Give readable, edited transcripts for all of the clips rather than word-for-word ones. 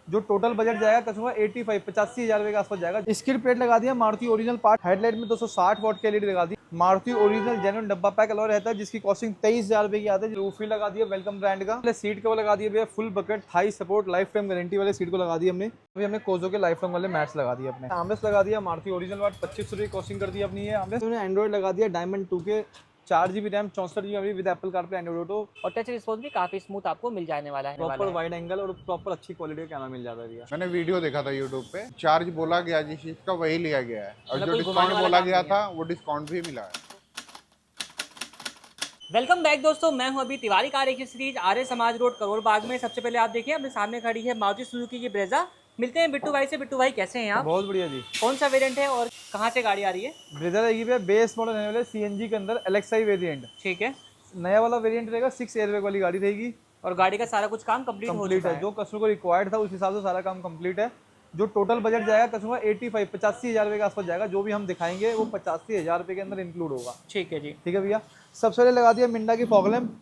जो total budget जाएगा customer 85 रुपए के आसपास जाएगा। स्किड प्लेट लगा दिया मारुति ओरिजिनल पार्ट, हेडलाइट में 260 वॉट की एलईडी लगा दी। मारुति ओरिजिनल जेन्युइन डब्बा पैक अलॉय रहता है जिसकी कॉस्टिंग 23,000 रुपए की आती है। रूफी लगा दिया वेलकम ब्रांड का। सीट कवर लगा दिया भैया full bucket Thai support life time guarantee वाले सीट को लगा दिया हमने। अभी हमने कोजो के लाइफ टाइम वाले मैट्स लगा दिए अपने। आमरेस लगा दिया मारुति ओरिजिनल वाट 25 रुपए कॉस्टिंग कर दी अपनी है। आमरेस एंड्रॉइड लगा दिया डायमंड 2 के 4GB RAM 64GB with Apple CarPlay Android auto और टच रिस्पॉन्स भी काफी स्मूथ आपको मिल जाने वाला है। प्रॉपर वाइड एंगल और प्रॉपर अच्छी क्वालिटी का कैमरा मिल जाता है भैया। मैंने वीडियो देखा था यूट्यूब पे, चार्ज बोला गया जिस चीज का वही लिया गया है और मतलब जो कोई डिस्काउंट घुमाने वाला बोला काम गया नहीं था वो डिस्काउंट भी मिला है। वेलकम बैक दोस्तों, मैं हूं अभी Tiwari car accessories Arya Samaj road crore बाग में। सबसे पहले आप देखिए अपने सामने खड़ी है मारुति सुजुकी की ब्रेजा। मिलते हैं बिट्टू भाई से। बिट्टू भाई कैसे हैं आप? बहुत बढ़िया जी। कौन सा वेरिएंट है और कहाँ से गाड़ी आ रही है? ब्रेजा रहेगी भैया बेस मॉडल रहने वाले सीएनजी के अंदर एलेक्साई वेरिएंट। ठीक है, नया वाला वेरिएंट रहेगा 6 एयरबैग वाली गाड़ी रहेगी और गाड़ी का सारा कुछ काम कंप्लीट हो चुका है। जो कस्टमर को रिक्वायर्ड था उस हिसाब से सारा काम कंप्लीट है। जो टोटल बजट जाएगा कस्टमर 85 रुपए के आसपास जाएगा। जो भी हम दिखाएंगे वो 85,000 रुपए के अंदर इंक्लूड होगा। ठीक है जी। ठीक है भैया। सबसे पहले लगा दिया मिंडा की फॉग लैम्प,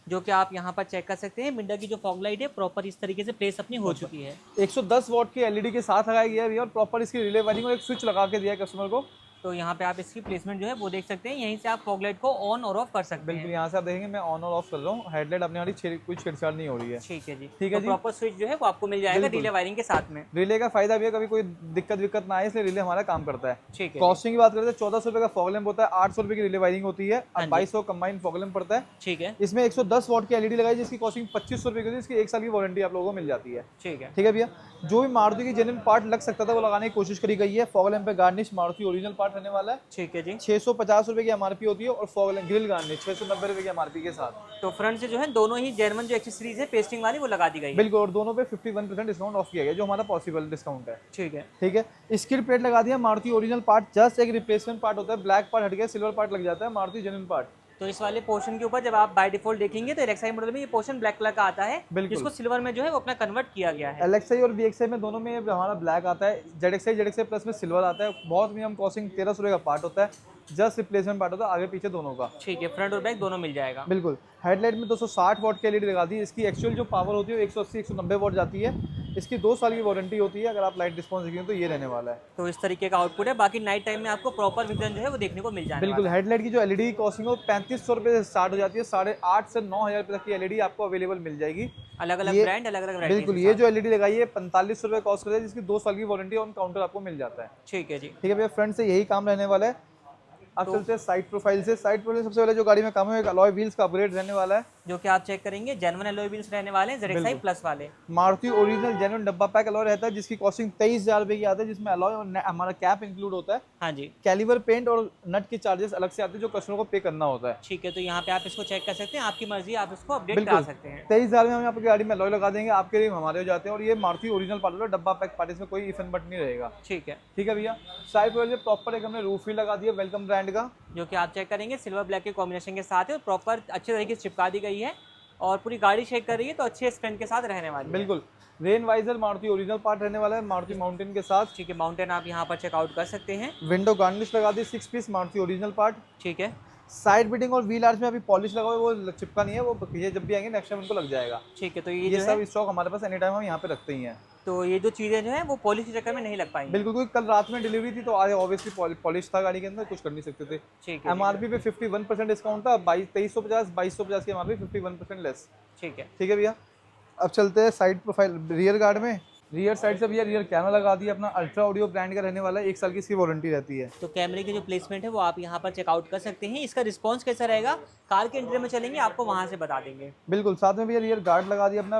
जो कि आप यहाँ पर चेक कर सकते हैं। मिंडा की जो फॉग लाइट है प्रॉपर इस तरीके से प्लेस अपनी हो चुकी है। 110 वॉट की एलईडी के साथ लगाया गया है भैया और प्रॉपर इसकी रिले वायरिंग और एक स्विच लगा के दिया है कस्टमर को। तो यहाँ पे आप इसकी प्लेसमेंट जो है वो देख सकते हैं। यहीं से आप फॉग लाइट को ऑन और ऑफ कर सकते बिल्कुल, हैं। यहाँ से आप देखेंगे मैं ऑन और ऑफ कर रहा हूँ। हेडलाइट अपने वाली कोई छेड़छाड़ नहीं हो रही है। ठीक है जी। ठीक है जी। प्रॉपर स्विच जो है वो आपको मिल जाएगा रिले वायरिंग के साथ में। रिले का फायदा भी है, कभी कोई दिक्कत ना आए इसलिए रिले हमारा काम करता है। ठीक है। कॉस्टिंग की बात करते हैं 1400 रुपए का फॉग लैम्प होता है, 800 रुपए की रिले वायरिंग होती है और 2200 कंबाइंड फॉग लैम्प पड़ता है। ठीक है। इसमें 110 वॉट की एलईडी लगाई जिसकी कॉस्टिंग 2500 रुपए की होती है। इसकी 1 साल की वारंटी आप लोगों को मिल जाती है। ठीक है। ठीक है भैया। जो भी मारुति की जेन्युइन पार्ट लग सकता था वो लगाने की कोशिश करी गई है। फॉग लैम्प पे गार्निश मारुति ओरिजिनल पार्ट रहने वाला है। ठीक है जी। 650 रुपए की एमआरपी होती है और फॉग लैम्प ग्रिल गार्निश 690 रुपए की एमआरपी के साथ। तो फ्रंट से जो है दोनों ही जेन्युइन जो एक्सेसरीज है पेस्टिंग वाली वो लगा दी गई है। बिल्कुल, और दोनों पे 51% डिस्काउंट ऑफ किया गया जो हमारा पॉसिबल डिस्काउंट है। ठीक है। ठीक है। स्किड प्लेट लगा दिया मारुति ओरिजिनल पार्ट, जस्ट एक रिप्लेसमेंट पार्ट होता है। ब्लैक पार्ट हट गया, सिल्वर पार्ट लग जाता है मारुति जेन्युइन पार्ट। तो इस वाले पोर्शन के ऊपर जब आप बाय डिफॉल्ट देखेंगे तो एलेक्साई मॉडल में ये पोर्शन ब्लैक कलर का आता है, जिसको सिल्वर में जो है वो अपना कन्वर्ट किया गया है। एलेक्साई और वीएक्सआई में दोनों में हमारा ब्लैक आता है। जेडएक्सआई प्लस में सिल्वर आता है। बहुत मिनिमम कॉस्टिंग 1300 रुपए का पार्ट होता है। जस्ट रिप्लेसमेंट पार्ट होता है आगे पीछे दोनों का। ठीक है, फ्रंट और बैक दोनों मिल जाएगा। बिल्कुल। हेडलाइट में 260 वॉट की एलईडी लगा दी। इसकी एक्चुअल जो पावर होती है 180-190 वॉट जाती है। इसकी 2 साल की वारंटी होती है। अगर आप लाइट रिस्पॉन्स देखेंगे तो ये रहने वाला है। तो इस तरीके का आउटपुट है। बाकी नाइट टाइम में आपको प्रॉपर विजन जो है वो देखने को मिल जाएगा। बिल्कुल। हेडलाइट की जो एलईडी कॉस्टिंग है 3500 रुपए से स्टार्ट हो जाती है। 8,500 से 9,000 रुपए तक की एलईडी आपको अवेलेबल मिल जाएगी। अलग अलग ब्रांड, अलग अलग। बिल्कुल। ये जो एलईडी लगाई है 4500 रुपए कॉस्ट करता है जिसकी 2 साल की वारंटी ऑन काउंटर आपको मिल जाता है। ठीक है जी। ठीक है भैया। फ्रंट से यही काम रहने वाला है। अब चलते हैं साइड प्रोफाइल से। साइड प्रोफाइल सबसे पहले जो गाड़ी में काम है एक अलॉय व्हील्स का अपग्रेड रहने वाला है, जो कि आप चेक करेंगे जेन्युइन अलॉय व्हील्स रहने वाले हैं ZXi प्लस वाले। मारुति ओरिजिनल जेन्युइन डब्बा पैक अलॉय रहता है जिसकी कॉस्टिंग 23,000 रुपए की आती है, जिसमें अलॉय और हमारा कैप इंक्लूड होता है। हाँ जी। कैलिबर पेंट और नट के चार्जेस अलग से आते हैं जो कस्टमर को पे करना होता है। ठीक है। तो यहाँ पे आप इसको चेक कर सकते हैं, आपकी मर्जी, आप इसको अपडेट करा सकते हैं। 23,000 में हम आपकी गाड़ी में अलॉय लगा देंगे, आपके लिए हमारे हो जाते हैं। और ये मारुति ओरिजिनल पार्ट होता है, डब्बा पैक पार्ट, इसमें कोई इफन बट नहीं रहेगा। ठीक है। ठीक है भैया। साइड प्रोफाइल प्रॉपर एक हमने रूफ भी लगा दिया वेलकम ब्रांड का, जो कि आप चेक करेंगे सिल्वर ब्लैक के कॉम्बिनेशन के साथ है और प्रॉपर अच्छे तरीके से चिपका दी गई है और पूरी गाड़ी शेक कर रही है तो अच्छे स्ट्रेंथ के साथ रहने वाली है। बिल्कुल। Rain visor Maruti original part रहने वाला है मारुति माउंटेन के साथ। ठीक है। माउंटेन आप यहाँ पर चेकआउट कर सकते हैं। विंडो गार्निश लगा दी 6 पीस मारुति ओरिजिनल पार्ट। ठीक है। साइड बिटिंग और व्हील आर्च में अभी पॉलिश लगा हुआ है, वो चिपका नहीं है, वो ये जब भी आएंगे नेक्स्ट टाइम उनको लग जाएगा। ठीक है। तो ये सब स्टॉक हमारे पास एनी टाइम हम यहाँ पे रखते ही हैं। तो ये जो चीज़ें जो है वो पॉलिश के चक्कर में नहीं लग पाएंगी। बिल्कुल। क्योंकि कल रात में डिलीवरी थी तो आज ऑब्वियसली पॉलिश था गाड़ी के अंदर, कुछ कर नहीं सकते थे। ठीक है। एमआरपी पे 51% डिस्काउंट था। 2350 की एमआरपी 51% लेस। ठीक है। ठीक है भैया। अब चलते हैं साइड प्रोफाइल रियर गार्ड में। रियर साइड से भैया रियर कैमरा लगा दिया अपना, अल्ट्रा ऑडियो ब्रांड का रहने वाला है। 1 साल की इसकी वारंटी रहती है। तो कैमरे की जो प्लेसमेंट है वो आप यहाँ पर चेकआउट कर सकते हैं। इसका रिस्पांस कैसा रहेगा कार के इंटीरियर में चलेंगे आपको वहाँ से बता देंगे। बिल्कुल। साथ में भैया रियर गार्ड लगा दिया अपना,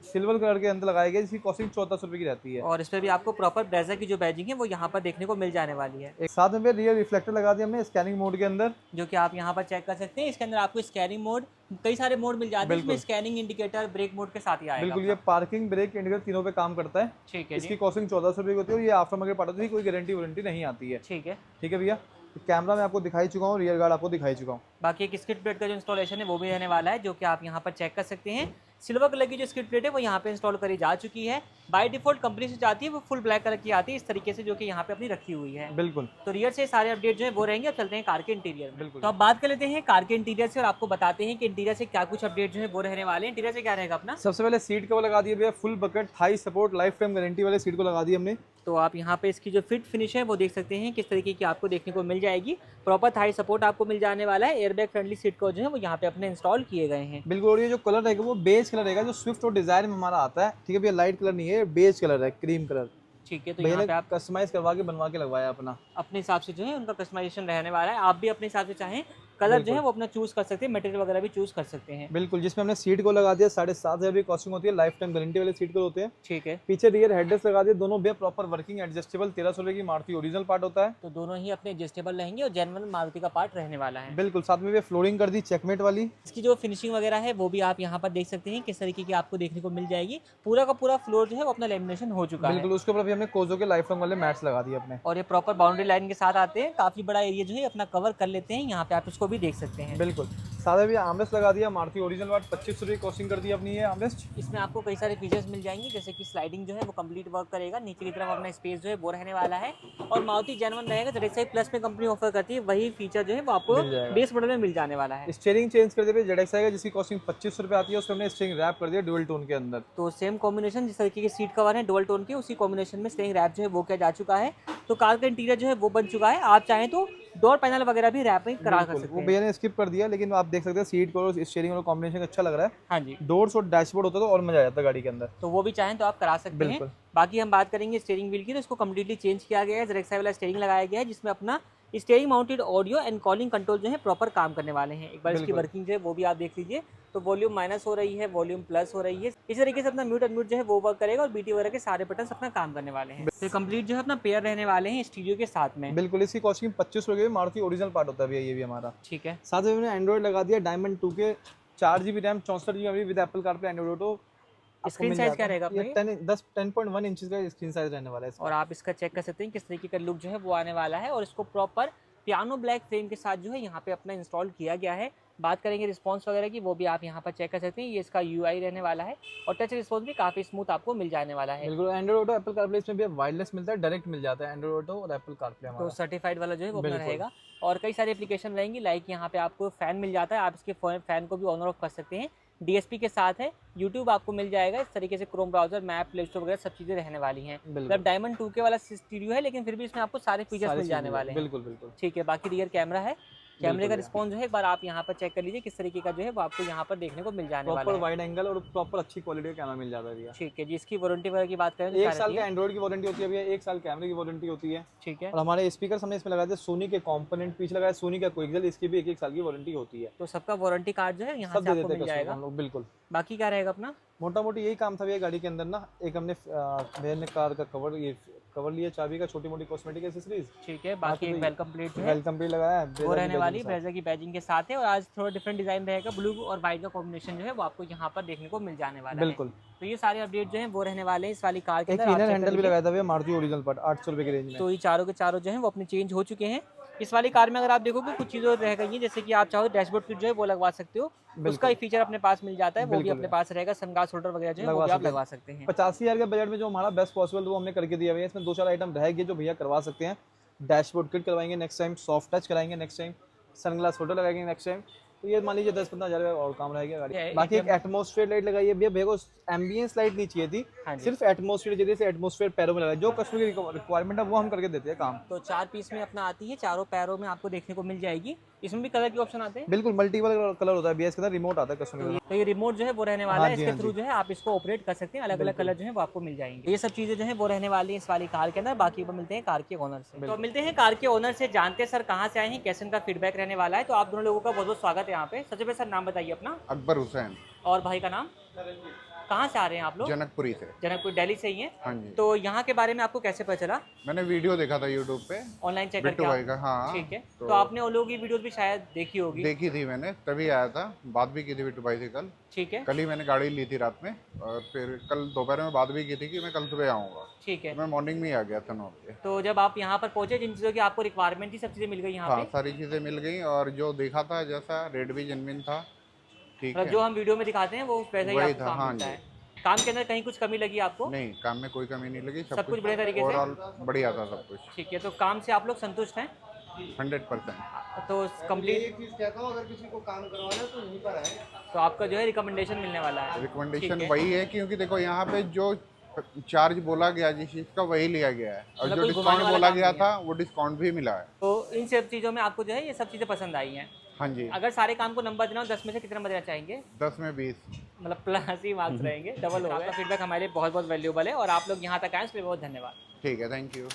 सिल्वर कलर के अंदर लगाया गया, जिसकी कॉस्टिंग 1400 रुपए की रहती है। और इस पर भी आपको प्रॉपर ब्रेजा की जो बैजिंग है वो यहाँ पर देखने को मिल जाने वाली है। एक साथ में भैया रियर रिफ्लेक्टर लगा दिया हमने स्कैनिंग मोड के अंदर, जो कि आप यहाँ पर चेक कर सकते हैं। इसके अंदर आपको स्कैनिंग मोड, कई सारे मोड मिल जाते हैं, इसमें स्कैनिंग इंडिकेटर ब्रेक मोड के साथ ही आएगा। बिल्कुल। ये पार्किंग ब्रेक इंडिकेटर तीनों पे काम करता है। ठीक है। इसकी कॉस्टिंग 1400 रुपए की होती है और ये आफ्टर मार्केट पार्ट होती है, कोई गारंटी वारंटी नहीं आती है। ठीक है। ठीक है भैया। तो कैमरा में आपको दिखाई चुका हूँ, रियर गार्ड आपको दिखाई चुका हूँ। बाकी एक स्किड प्लेट का जो इंस्टॉलेशन है वो भी रहने वाला है, जो कि आप यहाँ पर चेक कर सकते हैं। सिल्वर कलर की जो स्किड प्लेट है वो यहाँ पे इंस्टॉल करी जा चुकी है। बाय डिफॉल्ट कंपनी से जाती है वो फुल ब्लैक कलर की आती है इस तरीके से, जो कि यहाँ पे अपनी रखी हुई है। बिल्कुल। तो रियर से सारे अपडेट जो है वो रहेंगे। अब चलते हैं कार के इंटीरियर में। बिल्कुल। तो अब बात कर लेते हैं कार के इंटीरियर से और आपको बताते हैं कि इंटीरियर से क्या कुछ अपडेट जो है वो रहने वाले हैं। इंटीरियर से क्या रहेगा अपना? सबसे पहले सीट कवर लगा दिया भैया, full bucket Thai support life time guarantee वाले सीट को लगा दी हमने। तो आप यहाँ पे इसकी जो फिट फिनिश है वो देख सकते हैं किस तरीके की आपको देखने को मिल जाएगी। प्रॉपर थाई सपोर्ट आपको मिल जाने वाला है। एयरबैग फ्रेंडली सीट को जो है वो यहाँ पे अपने इंस्टॉल किए गए हैं। बिल्कुल। और ये जो कलर रहेगा वो बेज कलर रहेगा, जो स्विफ्ट और डिजायर में हमारा आता है। ठीक है भैया, लाइट कलर नहीं है, बेज कलर है, क्रीम कलर। ठीक है, तो भैया यहाँ ने पे आप कस्टमाइज करवा के बनवा के लगवाया अपना अपने हिसाब से जो है उनका कस्टमाइजेशन रहने वाला है। आप भी अपने हिसाब से चाहें कलर जो है वो अपना चूज कर सकते हैं, मटेरियल वगैरह भी चूज कर सकते हैं। बिल्कुल। जिसमें हमने सीट को लगा दिया 7,500 की कॉस्टिंग होती है, लाइफ टाइम गारंटी वाले सीट को होते हैं। ठीक है, पीछे रियर हेडरेस्ट लगा दिए, दोनों भैया प्रॉपर वर्किंग एडजस्टेबल 1300 रुपए की मारुति ओरिजिनल पार्ट होता है। तो दोनों ही अपने एडजस्टेबल रहेंगे और जेन्युइन मारुति का पार्ट रहने वाला है। बिल्कुल। साथ में भैया फ्लोरिंग कर दी चेकमेट वाली। इसकी जो फिनिशिंग वगैरह है वो भी आप यहाँ पर देख सकते हैं किस तरीके की आपको देखने को मिल जाएगी। पूरा का पूरा फ्लोर जो है वो अपना लेमिनेशन हो चुका है। बिल्कुल। उसके ऊपर भी हमने कोजो के लाइफ टाइम वाले मैट्स लगा दिए अपने। और ये प्रॉपर बाउंड्री लाइन के साथ आते हैं। काफी बड़ा एरिया जो है अपना कवर कर लेते हैं। यहाँ पे आप इसको भी देख सकते हैं। बिल्कुल। सादा भी आर्मरेस्ट लगा दिया, मारुति ओरिजिनल वाट 2500 रुपये कॉस्टिंग कर दी अपनी ये आर्मरेस्ट। इसमें आपको कई सारे फीचर्स मिल जाएंगे, जैसे कि स्लाइडिंग जो है वो कंप्लीट वर्क करेगा। नीचे की तरफ अपना स्पेस जो है वो रहने वाला है और मारुति जेन्युइन रहेगा। जेडएक्सआई प्लस में कंपनी ऑफर करती है वही फीचर जो है वो आपको बेस मॉडल में मिल जाने वाला है। स्टीयरिंग चेंज कर दिया जेडएक्सआई का, जिसकी कॉस्टिंग 2500 रुपये आती है। उसमें हमने स्टीयरिंग रैप कर दिया डुअल टोन के अंदर। तो सेम कॉम्बिनेशन जिस तरीके के सीट कवर है डुअल टोन के, उसी कॉम्बिनेशन में स्टीयरिंग रैप जो है वो किया जा चुका है। तो कार का इंटीरियर जो है वो बन चुका है। आप चाहें तो डोर पैनल वगैरह भी रैपिंग करा कर सकते वो हैं। भैया ने स्किप कर दिया, लेकिन आप देख सकते हैं सीट को और स्टीयरिंग और कॉम्बिनेशन अच्छा लग रहा है। हाँ जी, डोर्स और डैशबोर्ड होता तो और मजा आ जाता गाड़ी के अंदर। तो वो भी चाहें तो आप करा सकते हैं। बिल्कुल। बाकी हम बात करेंगे स्टीयरिंग व्हील की, तो इसको कम्प्लीटली चेंज किया गया है। जेडएक्सआई वाला स्टीयरिंग लगाया गया है, जिसमें अपना steering mounted audio and calling control जो है प्रॉपर काम करने वाले हैं। एक बार इसकी वर्किंग जो है वो भी आप देख लीजिए। तो वॉल्यूम माइनस हो रही है, वॉल्यूम प्लस हो रही है। इस तरीके से अपना म्यूट अनम्यूट जो है वो वर्क करेगा और बीटी वगैरह के सारे बटन अपना काम करने वाले हैं। तो कंप्लीट जो है अपना पेयर रहने वाले हैं स्टीरियो के साथ में। बिल्कुल। इसकी कॉस्टिंग 2500 रुपये, मारुति ओरिजिनल पार्ट होता है भैया ये भी हमारा। ठीक है, साथ में हमने एंड्रॉइड लगा दिया डायमंड 2 के 4 GB RAM 64 GB with Apple CarPlay Android auto. Screen size क्या रहेगा अपना? 10.1 इंच का स्क्रीन साइज रहने वाला है इसका। और आप इसका चेक कर सकते हैं किस तरीके का लुक जो है वो आने वाला है। और इसको प्रॉपर पियानो ब्लैक फ्रेम के साथ जो है यहाँ पे अपना इंस्टॉल किया गया है। बात करेंगे रिस्पांस वगैरह की, वो भी आप यहाँ पर चेक कर सकते हैं। ये इसका यूआई रहने वाला है और टच रिस्पांस भी काफी स्मूथ आपको मिल जाने वाला है। बिल्कुल। एंड्रॉइड ऑटो एप्पल कारप्ले इसमें भी वायरलेस मिलता है, डायरेक्ट मिल जाता है एंड्रॉइड ऑटो और एप्पल कारप्ले हमारा। तो सर्टिफाइड वाला जो है वो अपना बिल्कुल। रहेगा। और कई सारी एप्लीकेशन रहेंगी, लाइक यहाँ पे आपको फैन मिल जाता है। आप इसके फैन को भी ऑन और ऑफ कर सकते हैं। डीएसपी के साथ है, यूट्यूब आपको मिल जाएगा। इस तरीके से Chrome browser, map, play store वगैरह सब चीज़ें रहने वाली हैं। मतलब डायमंड 2 के वाला स्टीरियो है, लेकिन फिर भी इसमें आपको सारे फीचर्स मिल जाने वाले हैं। बिल्कुल बिल्कुल। ठीक है, बाकी रियर कैमरा है। कैमरे का रिस्पॉन्स जो है एक बार आप यहाँ पर चेक कर लीजिए किस तरीके का जो है वो आपको यहाँ पर देखने को मिल जाने वाला प्रॉपर है। वाइड एंगल और प्रॉपर अच्छी क्वालिटी का कैमरा मिल जाता है भैया। ठीक है जी, इसकी वारंटी वगैरह की बात करें तो 1 क्या साल रहती का है? एंड्रॉइड की वारंटी होती है भैया, 1 साल कैमरे की वारंटी होती है। ठीक है, और हमारे स्पीकर हमने इसमें लगाए थे सोनी के कंपोनेंट, पीछे लगाया सोनी का क्विकसेल, इसकी भी 1 साल की वारंटी होती है। तो सबका वारंटी कार्ड जो है यहाँ सब से दे आपको देते मिल हैं जाएगा। हम लोग। बिल्कुल। बाकी क्या रहेगा अपना? मोटा मोटी यही काम था भैया गाड़ी के अंदर ना। एक हमने भैया ने कार का कवर लिया, चाबी का, छोटी मोटी कॉस्मेटिक एक्सेसरीज। ठीक है, बाकी एक वेलकम प्लेट जो है वेलकम भी लगाया है, वो रहने वाली ब्रेजा की बैजिंग के साथ है। और आज थोड़ा डिफरेंट डिजाइन रहेगा, ब्लू और व्हाइट का कॉम्बिनेशन जो है वो आपको यहाँ पर देखने को मिल जाने वाला है। बिल्कुल। तो ये सारे अपडेट जो है वो रहने वाले हैं इस वाली कार के एक अंदर। आप इनर check कर हैंडल भी लीजिए। लगाया था भैया मारुति ओरिजिनल पार्ट 800 रुपए की रेंज में। तो ये चारों के चारों जो है वो अपने चेंज हो चुके हैं। इस वाली कार में अगर आप देखोगे कुछ चीज़ें रह गई हैं, जैसे कि आप चाहो डैशबोर्ड किट जो है वो लगवा सकते हो, उसका ही फीचर अपने पास मिल जाता है, वो भी अपने पास रहेगा। सनग्लास होल्डर वगैरह जो है वो भी आप लगवा सकते हैं। 85,000 के बजट में जो हमारा बेस्ट पॉसिबल वो हमने करके दिया भैया। इसमें 2-4 आइटम रहेंगे जो भैया करवा सकते हैं। डैशबोर्ड किट करवाएंगे नेक्स्ट टाइम, सॉफ्ट टच कराएंगे नेक्स्ट टाइम, सनग्लास होल्डर लगाएंगे नेक्स्ट टाइम। तो ये मान लीजिए 10-15 हज़ार और काम रहेगा गाड़ी। बाकी एक एटमॉस्फेयर लाइट लगाई है भैया को, एम्बियंस लाइट नहीं चाहिए थी, सिर्फ एटमॉस्फेयर चाहिए थी। एटमॉस्फेयर पैरों में लगा, जो कस्टमर की रिक्वायरमेंट है वो हम करके देते हैं काम। तो 4 पीस में अपना आती है, चारों पैरों में आपको देखने को मिल जाएगी। इसमें भी कलर के ऑप्शन आते हैं। बिल्कुल। मल्टीपल कलर होता है भैया इसके अंदर, रिमोट आता है कस्टमर। तो ये रिमोट जो है वो रहने वाला है, इसके थ्रू जो है आप इसको ऑपरेट कर सकते हैं। अलग अलग कलर जो है वो आपको मिल जाएंगे। ये सब चीजें जो है वो रहने वाली है इस वाली कार के अंदर। बाकी वो मिलते हैं कार के ओनर से। तो मिलते हैं कार के ओनर से, जानते हैं सर कहाँ से आए हैं, कैसे उनका फीडबैक रहने वाला है। तो आप दोनों लोगों का बहुत बहुत स्वागत है यहाँ पे। सबसे पहले सर नाम बताइए अपना। अकबर हुसैन। और भाई का नाम? कहाँ से आ रहे हैं आप लोग? जनकपुरी से। जनकपुर, दिल्ली से ही है। हाँ जी। तो यहाँ के बारे में आपको कैसे पता चला? मैंने वीडियो देखा था यूट्यूब पे, ऑनलाइन चेक बिट्टू करके भाई का। हाँ। ठीक है, तो आपने उन लोगों की वीडियोस भी शायद देखी होगी। देखी थी मैंने, तभी आया था। बात भी की थी बिट्टू भाई से कल। ठीक है, कल ही मैंने गाड़ी ली थी रात में, और फिर कल दोपहर में बात भी की थी कि मैं कल सुबह आऊँगा। ठीक है। मैं मॉर्निंग में ही आ गया था 9 बजे। तो जब आप यहाँ पर पहुंचे, जिन चीज़ों की आपको रिक्वायरमेंट थी सब चीज़ें मिल गई यहाँ हाँ, पे? सारी चीज़ें मिल गई, और जो देखा था जैसा रेट भी जेन्युइन था, ठीक मतलब है। जो हम वीडियो में दिखाते हैं वो वैसा ही वही आपको था, काम हाँ मिलता जी। है। काम के अंदर कहीं कुछ कमी लगी आपको? नहीं, काम में कोई कमी नहीं लगी, सब कुछ बढ़िया तरीके से? ओवरऑल बढ़िया था सब कुछ। ठीक है, तो काम से आप लोग संतुष्ट हैं? 100%। तो कंप्लीट, एक चीज कहता हूँ, अगर किसी को काम करवाना है तो यहीं पर है। तो आपका जो है रिकमेंडेशन मिलने वाला है। रिकमेंडेशन ठीक है। वही है, क्योंकि देखो यहाँ पे जो चार्ज बोला गया जिस चीज़ का वही लिया गया है, और मतलब जो कोई घुमाने डिस्काउंट वाला बोला काम गया नहीं है। था वो डिस्काउंट भी मिला है। तो इन सब चीज़ों में आपको जो है ये सब चीज़ें पसंद आई हैं। हाँ जी। अगर सारे काम को नंबर देना हो 10 में से कितना देना चाहेंगे? 10 में 20। मतलब प्लस ही मार्क्स रहेंगे, डबल हो गए। आपका फीडबैक हमारे लिए बहुत बहुत वैल्यूबल है और आप लोग यहाँ तक आए इसके लिए बहुत धन्यवाद। ठीक है, थैंक यू।